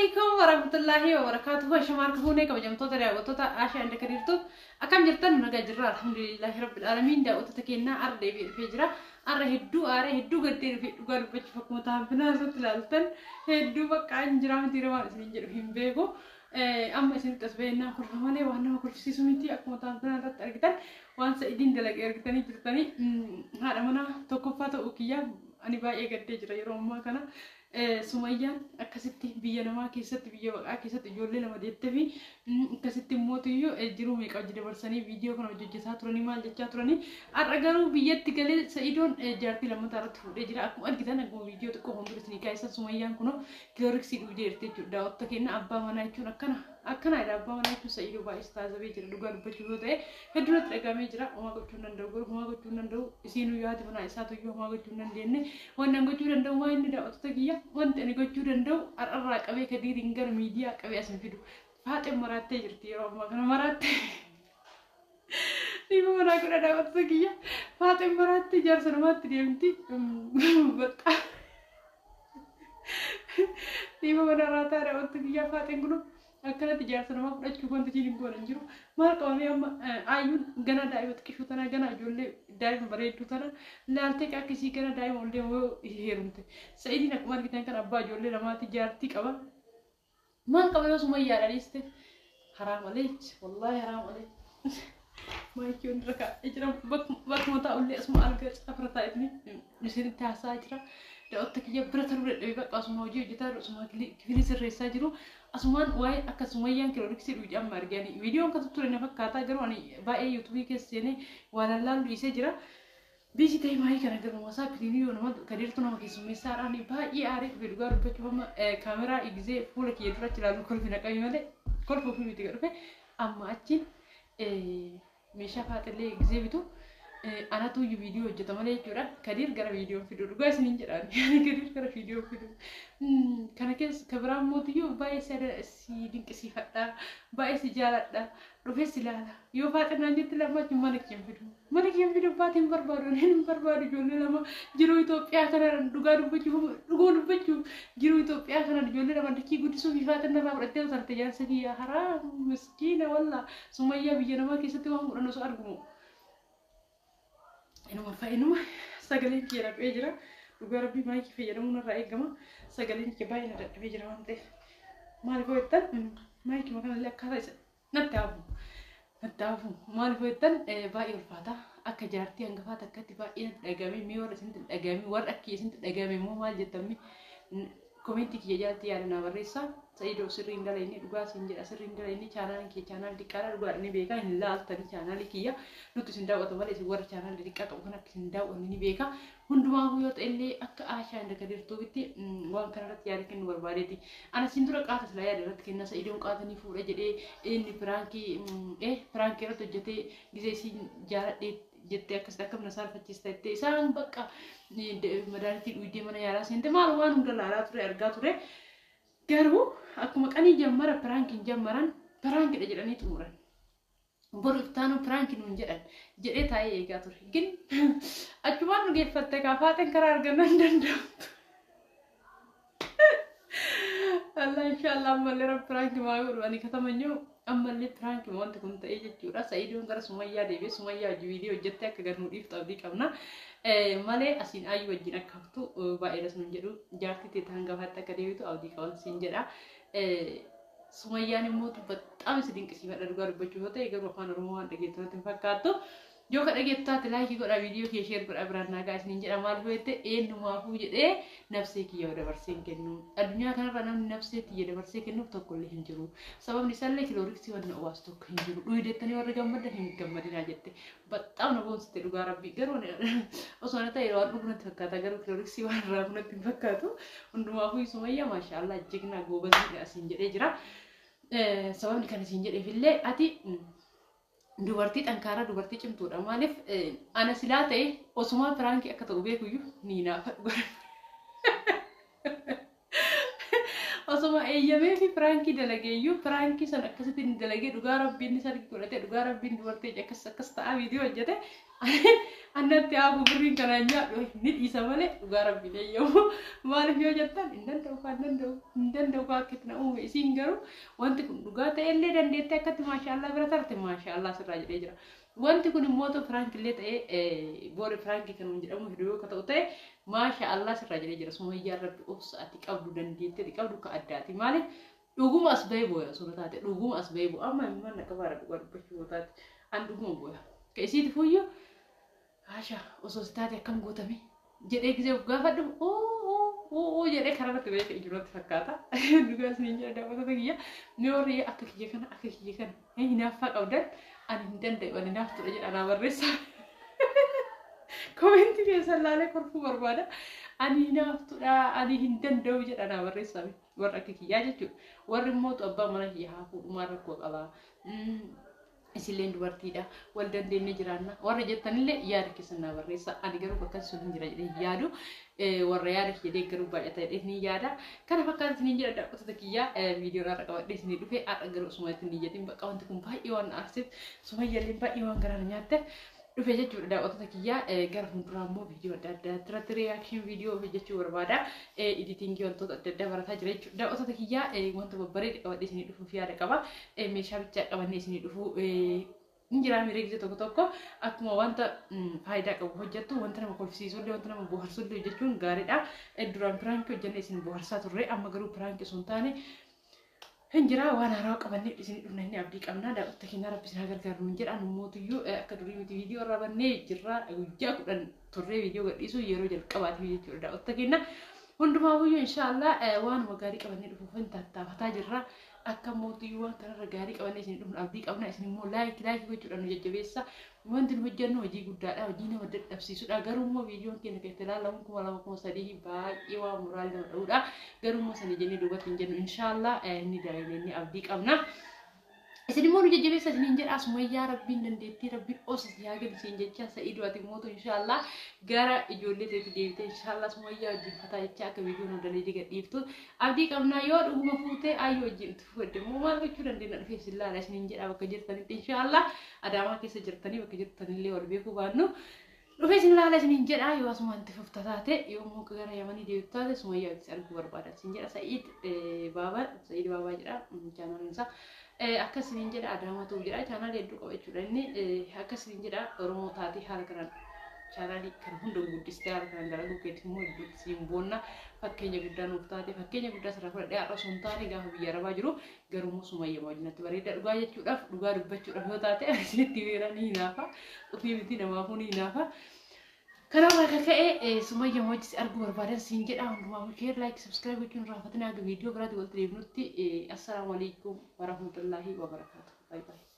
عليكم ورحمة الله وبركاته. شمارك هوني كم جمتو ترى وتوتا عشان ذكرتو أكم جرتن نرجع جرا الحمد لله رب العالمين. دا وتتكينا أرد بالفجرة أره هدو قدير في قال بتشوفك متابعنا ستلالتن هدو بقى عنجرام تيروا سنجر هم بيجو أما سنت تسبينا كل رمانة وأنا كل شيء سميتي أكو متابعنا رتأرجتن وان سيدين دلك أرجتني جرتني هذا منا توقفات أوكيا أنا بقى قدير جرا يروم ما كنا سميان أكستي بيجنما كيست بيجوا أكست جولة لما ديتبي أكستي موتيو الجرو ميك أجد برساني فيديو كنا جوجي ساتراني مال جت ساتراني أرجعوا بيجت تكلي سيدون جارتي لما تارت رجلا أكو أن كذا نقول فيديو تكو هم برسني كايسة سميان كنا كلوركسي وجرتي جدا وتكينا أبا منا يكون أكنا إذا أبا منا يكون سيدو بايستازا بيجرا دوغا بتشوفه ده هدول ترجمة جرا وما كتشوفنا ندوغر وما كتشوفنا ندو سينو ياد منا إساتو يو وما كتشوفنا دينه وانا كتشوفنا ندو ما إني دا أتتكيا وانت أنا كتشوفنا ندو أرأك أبي كدير إنكر ميديا كأبي أسمع فيديو فاتم مرات جرتي روما كنا مرات نيمو منا كنا دا أتتكيا فاتم مرات جار سنوات تريمتي بس نيمو منا راتا دا أتتكيا فاتم كنا أكلت تجار سنوات كنا تشوفون تجيني كورا نجرو ما قامي أما أيون جنا دايما تكشف تنا جنا جولة دايما بريد تنا لالتك أكسي جنا دايما ولدي هو يهرمته سيدنا كمان كنا كان أبا جولة لما تجارتي كبا ما قامي بس ما ياراليست حرام عليك والله حرام عليك ما يكون ركع إجرام بك ما تقول لي اسمه ألقى أفرطا ابني نسيت تحسا إجرا لأوتك يبرة الورد بيبقى اسمه وجيه جتار اسمه كفيني سر رساجرو أسمان واي أكسميان كلوركسي روج أم مرجاني فيديو كتبت لنا فكاتا جروني باي يوتيوب كيسيني ولا لا ليس جرا بيجي تاي ماي كنا جرو واسا فيديو نما كديرتو نما كيسمي ساراني باي عارف فيديو بتشوفهم كاميرا إجزاء فول كيدرا تلالو كل فينا كايمة كل فوفي بيتقرأ أما أتين مشى فاتلي إجزاء بتو أنا تو فيديو جت مالي جورا كدير كرا فيديو رجوع سنين جراني يعني كدير كرا فيديو كنا كيس كبرام موتيو باي سر سيدين كسيفتا باي سجالة رفع سلالا يو فاتنا نجت لما جم مالك يوم فيديو فاتين بربادو جولي لما جرو إثيوبيا كنا رجوع ربجو جرو إثيوبيا كنا جولي لما تكي قد سو في فاتنا رابطة وصارت جالس كيا حرام مسكينة والله سمية بيجنا ما كيس توهم ورنا سؤال قمو إنما سجلين كيرا بيجرا وقال ربي ما يكفي يرمون الرأي جما سجلين كباين الرأي بيجرا وانته ما لقيتن ما يكفي مكان اللي كذا نتعافو ما لقيتن باقي الفاتة أكجارتي أنقفات أكتبا إن الأجامي ميور سنت الأجامي ورأكي سنت الأجامي مو مال جتمي كومنتي كي جالتي على نوريسا سيدو سرين دلائني دوغا سنجر سرين دلائني channel كي channel ديكارا دوغا ني بيكا إن لا تاني channel كيا نوتو سندا وتمالي سوار channel ديكا كوكنا سندا وني بيكا هندما هو يوت اللي أك عشان دكادير توبتي وان كنا تياري كن ورباريتي أنا سندرا قاتس لا يا رت كنا سيدو قاتني فورة جدي إن فرانكي رتو جتي جزء جارة جتة كسر كم نسال فتشتى سان بقى مدارتي ويدي من يارا سنت مال وان هم دلارا ترى أرجع ترى كارو أكو مكاني جمرة فرانكي جمران فرانكي رجلني تمرن بورفتانو فرانكي نونجران جري تاي يجاتور جن أجوان نجيب فتك أفاتن كرار جنان دندم الله إن شاء الله مالي رب فرانكي ما يقول واني كتمنيو أما اللي فرانكي ما أنت كنت أيجي تجورا سعيدون كرا سمية ديبي سمية فيديو جتة كأجر نوديف تابدي كمنا مالي أسين أيو وجينا كفتو بايرس نجرو جارتي تتهانغ فاتا كديو تو أودي كون سنجرا سمية نموت بتأم سدين كسيفة رجال بجوته يقول وفان رموان دقيقة تنفكاتو جو كده جبتها تلاقي كده فيديو كي شير كده أبرنا كاش نيجي أمال بيته إيه نما هو جده نفسه كي يودا برسين كنو الدنيا كنا بنا نفسه تيجي برسين كنو تقول لهم جرو سبب نسال لك لوريكسي ودنا واسطو كهم جرو ويدة تاني ورا جنب ده هم جنب ده ناجته بتأم نبون ستيرو غارب بيجرون أصلا تايرو أربعة تفكات أجر لوريكسي ورا ربنا تفكاتو ونما هو يسميه ما شاء الله جينا جوبز أسنجر إجرا سبب نكان سنجر في الليل أتي dubartii xankaara dubartii cimtuudha maaliif ana silaa ta'e osuma firaankii akka ta'u beekuyyuu ni naafa osuma eeyyamee fi firaankii dalageeyyuu firaankii san akkasitti ni dalagee dhugaa rabbiin isa godhate dhugaa rabbiin dubartii akkas ta'a viidiyoo hojjete annatti abu birriin kana nyaadhu ni dhiisa malee dhugaa rabbilee yoo maaliif yoo jettan hin danda'u akkatti na uume isiin garuu wanti kun dhugaa ta'ellee dandeettee akkatti maashaallah bira tarte maashaallah sirraa jedhee jira. Wanti kun immoo to frank illee ta'ee boori frank kan jedhamu hiduu yoo ta'u ta'e maashaallah sirraa jedhee jira. Sumayyaa rabbi obsa ati qabdu dandeettee qabdu ka addaati maaliif dhuguma as bahee booya suuraa taate dhuguma as bahee booya amma immoo na qabaara dhugaa dubbachuu taate an dhuguma booya ka isiiti fuyyoo Asha, osoo taate akkam gootame jedhee gisee of gaafadhu jedhee karaa irratti beeka ijoolletti fakkaata. Dhugaas ni jira daawwattoota kiyya ni horii akka kiyya kana hinaaffaa qabdan ani hin danda'u ani naaftudha jedha naa barreessa. Komentii keessan laalee korfuu barbaada. Ani hinaaftudha ani hin danda'u jedha naa barreessa warra akka kiyyaa jechuudha. Warri immoo abbaa mana kiyya haafuu dhumaa rakkoo qaba. Isilleen dubartiidha wal dandeenye jiraanna warra jettanillee yaada keessan naa barreessa ani garuu bakka sun hin jira jedhee yaadu warra yaada jedhee garuu baay'ata jedhee ni yaada kana fakkaatu ni jira daawwattoota kiyya viidiyoo irraa qabadhee isin dhufe har'a garuu Sumayyatti ni jedhin bakka wanti kun baay'ee waan aarseef Sumayyallee baay'ee waan garaan nyaatte dhufe jechuudha daawwattoota kiyya gara fuulduraa immoo viidiyoo adda addaa irratti reaction viidiyoo hojjechuu barbaada editingii wantoota adda addaa barataa jira jechuudha daawwattoota kiyya wanta babbareeda qabadhee isin dhufuuf yaada qaba meeshaa bichaa qabannee isin dhufuu injira mireegze tokko akkuma wanta faayidaa qabu hojjettu wanta nama kolfisiisullee wanta nama bohaarsullee hojjechuun gaariidha duraan piraanki hojjennee isin bohaarsaa turre amma garuu piraanki sun taane Hinjira waan haaraa qabannee isin dhufnee abdii qabna daawwattoota keenya rabbi isin gargaaru hin jedhan mootiyyuu akka durii miti viidiyoo irraa bannee jirra guyyaa 10 turree viidiyoo gadhiisu yeroo jalqabaati jechuudha daawwattoota keenya hundumaafuu inshallah waan gaarii qabannee dhufuuf hin tattaafataa jirra akka mootiyyuu waan kanarra gaarii qabannee isin dhufnu abdii qabna isin immoo laayik gochuudhaan nu jajjabeessa wanti nu hojjennu hojii guddaadha hojii nama dadhabsiisudha garuu immoo viidiyoon keenya keessatti ilaalamu 2023 baay'ee waan muraali nama dha'uudha garuu immoo sana jennee duubatti hin jennu inshallah inni daa'imni abdii qabna isin immoo nu jajjabeessa isin jedha Sumayyaa rabbiin dandeettii rabbiin osas yaa gadi isin jecha Sa'iiduu ati mootu inshallah gara ijoollee teetti deebitee inshallah Sumayyaa wajjin fataa jecha akka viidiyoon hundalee diga dhiiftu abdii qabna yoo dhuguma fuutee ayyoo wajjin fudde immoo maal gochuu dandeenya dhufee isin laala isin jedha bakka jirtanitti inshallah adaamaa keessa jirtanii bakka jirtanillee wal beekuu baannu dhufee isin laala isin jedha yoo asuma wanti fufta taate yoo immoo gara Yamanii deebitu taate Sumayyaa itti arguu barbaada isin jedha Sa'iid baabaa jedha chaanaaliin isaa akkasiin jedha Adaamatu jedha chaanaal hedduu qaba jechuudha inni akkasiin jedha Oromoo taatee haala kanaan chaanaal kan hunda guddistee haala kanaan dalagu keetti immoo hedduu simboonna fakkeenya guddaa nuuf taate fakkeenya guddaa sarara fudhadhee har'a sun taane gaafa biyya arabaa jiru garuu Sumayyaa wajjinatti bareeda dhugaa jechuudhaaf dhugaa dubbachuudhaaf yoo taate asinitti weeranii hinaafa dhufii miti namaafuu ni hinaafa kanaafuu akka ka'e Sumayyaa wajjin arguu barbaadan siin jedha hundumaafuu share like subscribe gochuun raafatina aga viidiyoo biraatti walitti deebinutti assalamu alaikum warahmatullahi wabarakatuh bye bye